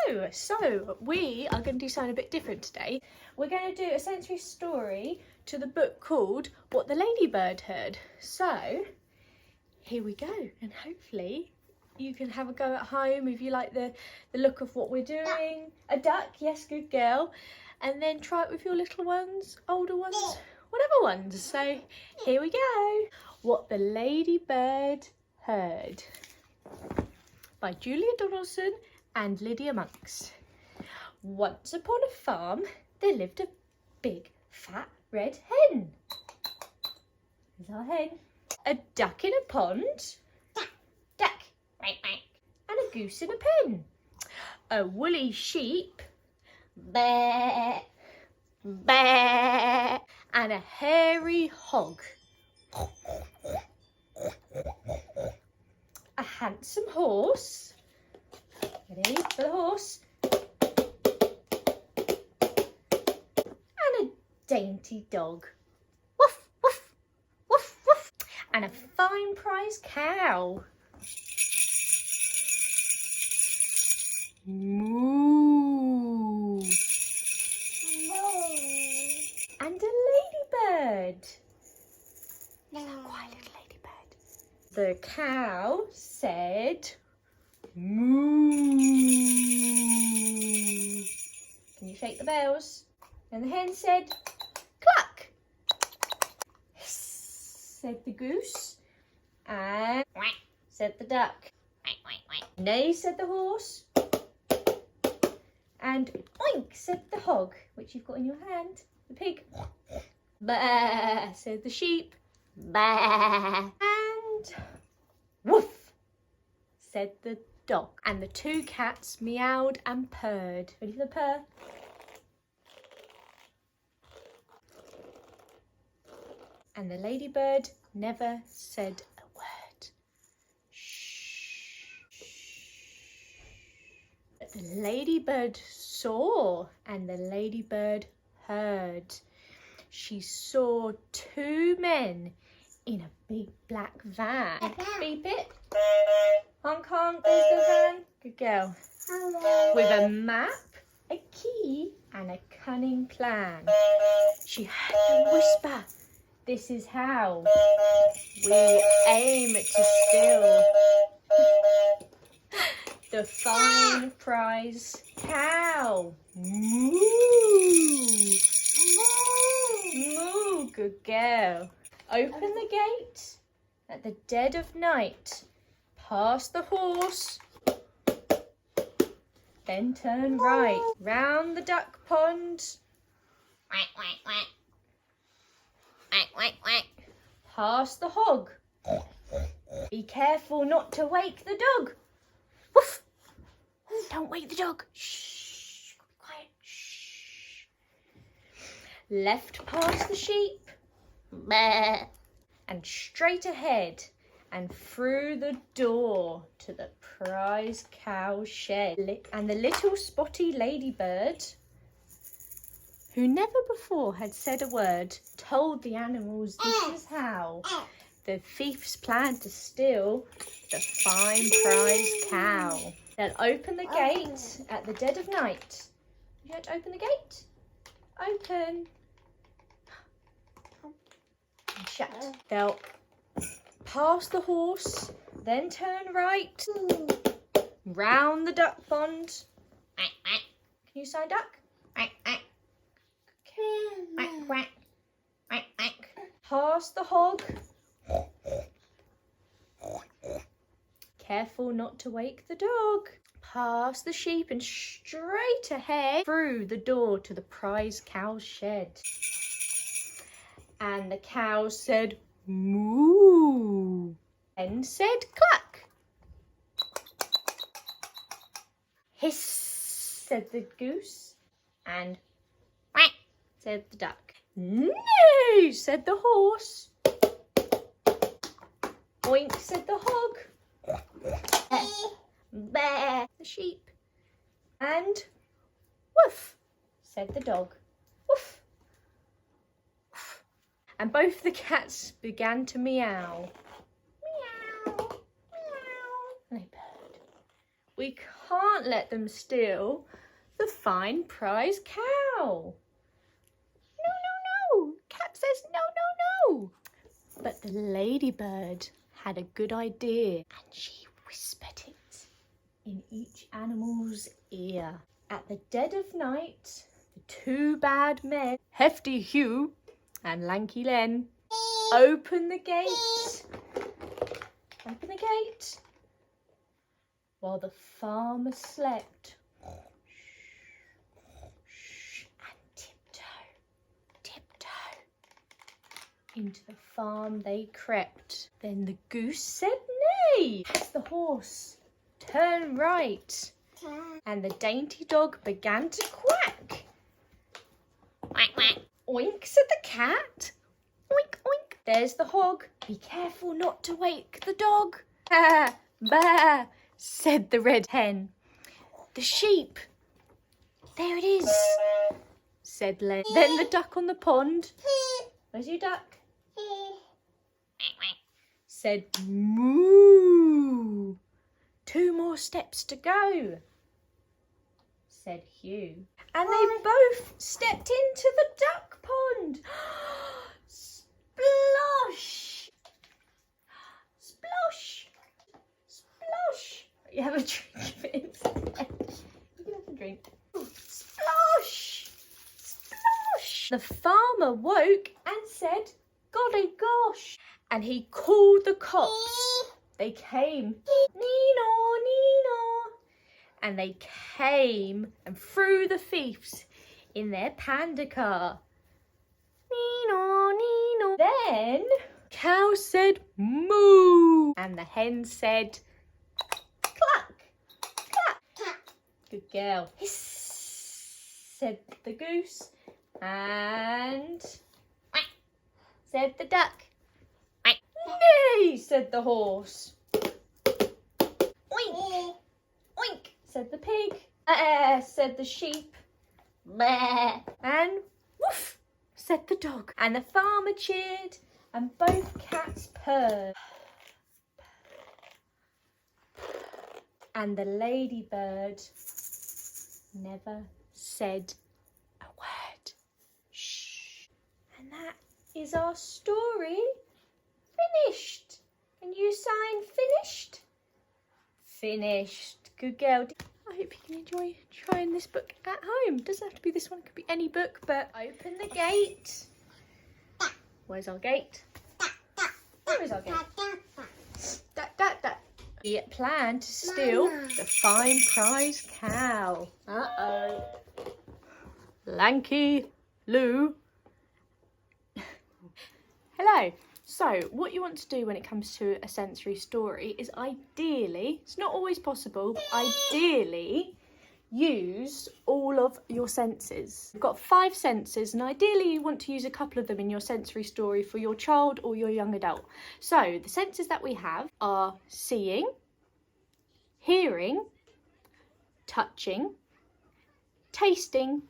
Hello! So we are going to do something a bit different today. We're going to do a sensory story to the book called What the Ladybird Heard. So here we go, and hopefully you can have a go at home if you like the look of what we're doing. A duck, yes, good girl. And then try it with your little ones, older ones, whatever ones. So here we go. What the Ladybird Heard by Julia Donaldson and Lydia Monks. Once upon a farm, there lived a big, fat, red hen. There's our hen. A duck in a pond. Duck. And a goose in a pen. A woolly sheep. Bah. Bah. And a hairy hog. A handsome horse. Ready for the horse. And a dainty dog. Woof, woof, woof, woof. And a fine prize cow. Moo. And a ladybird. She's a quiet little ladybird. The cow said, moo. Can you shake the bells? And the hen said, cluck. Hiss, said the goose. And quack, said the duck. Neigh, said the horse. And oink, said the hog, which you've got in your hand, the pig. Bah, said the sheep. Bah. And woof, said the dog. And the two cats meowed and purred. Ready for the purr? And the ladybird never said a word. Shh. But the ladybird saw and the ladybird heard. She saw two men in a big black van. Beep it. Honk honk, there's the van. Good girl. With a map, a key and a cunning plan. She heard them whisper, this is how we aim to steal the fine prize cow. Moo. Moo, good girl. Open the gate at the dead of night. Past the horse. Then turn right. Round the duck pond. Quack, quack, quack. Quack, quack, quack. Past the hog. Be careful not to wake the dog. Woof. Don't wake the dog. Shh. Be quiet. Shh. Left past the sheep. Bah. And straight ahead and through the door to the prize cow shed. And the little spotty ladybird, who never before had said a word, told the animals this is how the thieves planned to steal the fine prize cow. They'll open the gate at the dead of night. You have to open the gate? Open. And shut. They'll pass the horse, then turn right. Round the duck pond. Can you sign duck? Past the hog. Careful not to wake the dog. Past the sheep and straight ahead through the door to the prize cow shed. And the cow said, moo. And said, cluck. Hiss, said the goose. And quack, said the duck. No, said the horse. Oink, said the hog. Bah, the sheep. And woof, said the dog. Woof. Woof. And both the cats began to meow. Meow, meow. And they purred. We can't let them steal the fine prize cow. No, no, no. Cat says no, no, no. But the ladybird had a good idea, and she whispered it in each animal's ear. At the dead of night, the two bad men, Hefty Hugh and Lanky Len, opened the gate. Open the gate while the farmer slept. And tiptoe into the farm they crept. Then the goose said nay as the horse turned right, and the dainty dog began to quack. Quack, quack. Oink, said the cat. Oink, oink. There's the hog. Be careful not to wake the dog. Ha, bah, said the red hen. The sheep. There it is, said Len. Then the duck on the pond. Where's your duck? Said moo. 2 more steps to go, said Hugh. And they both stepped into the duck pond. Splosh! Splosh! Splosh! You have a drink of it instead. You can have a drink. Splosh! Splosh! The farmer woke and said, golly gosh! And he called the cops. They came. Nino, Nino. And they came and threw the thieves in their panda car. Nino, Nino. Then cow said moo. And the hen said cluck, cluck. Good girl. Hiss, said the goose. And quack, said the duck. Quack. Nay, said the horse. Oink, oink, said the pig. Said the sheep. Bleh. And woof, said the dog. And the farmer cheered, and both cats purred. And the ladybird never said a word. Shh. And that is our story finished. Can you sign finished? Finished. Good girl. I hope you can enjoy trying this book at home. Doesn't have to be this one, it could be any book, but open the gate. Where's our gate? Where is our gate? We plan to steal the fine prize cow. Uh-oh. Lanky Lou. Hello. So, what you want to do when it comes to a sensory story is ideally, it's not always possible, but ideally use all of your senses. You've got 5 senses, and ideally you want to use a couple of them in your sensory story for your child or your young adult. So, the senses that we have are seeing, hearing, touching, tasting,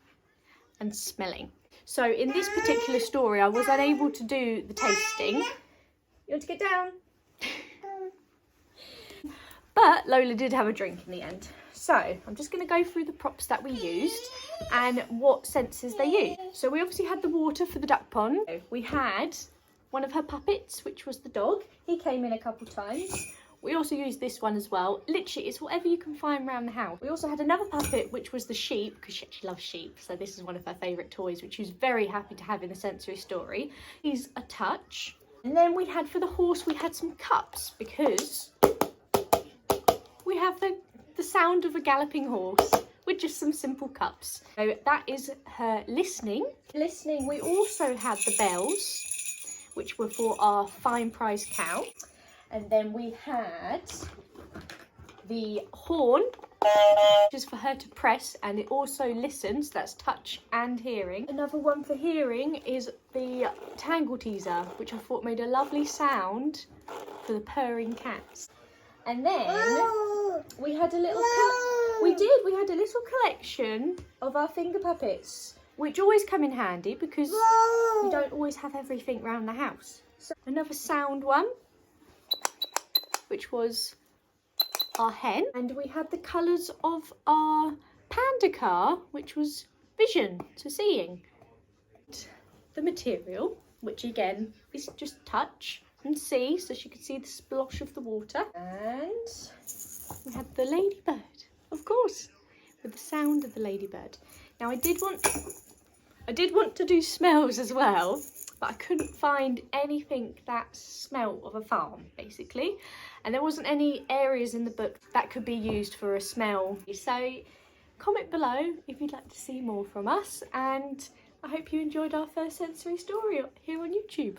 and smelling. So in this particular story, I was unable to do the tasting. You want to get down? But Lola did have a drink in the end. So I'm just going to go through the props that we used and what senses they used. So we obviously had the water for the duck pond. We had one of her puppets, which was the dog. He came in a couple times. We also used this one as well. Literally, it's whatever you can find around the house. We also had another puppet, which was the sheep, because she actually loves sheep. So this is one of her favourite toys, which she was very happy to have in the sensory story. He's a touch. And then we had, for the horse, we had some cups, because we have the sound of a galloping horse with just some simple cups. So that is her listening. Listening, we also had the bells, which were for our fine prize cow. And then we had the horn, which is for her to press, and it also listens. That's touch and hearing. Another one for hearing is the tangle teaser, which I thought made a lovely sound for the purring cats. And then we had a little we had a little collection of our finger puppets, which always come in handy because we don't always have everything around the house. So another sound one, which was our hen, and we had the colours of our panda car, which was vision, so seeing. The material, which again is just touch and see, so she could see the splosh of the water. And we had the ladybird, of course, with the sound of the ladybird. Now I did want to do smells as well, but I couldn't find anything that smelt of a farm, basically. And there wasn't any areas in the book that could be used for a smell. So comment below if you'd like to see more from us, and I hope you enjoyed our first sensory story here on YouTube.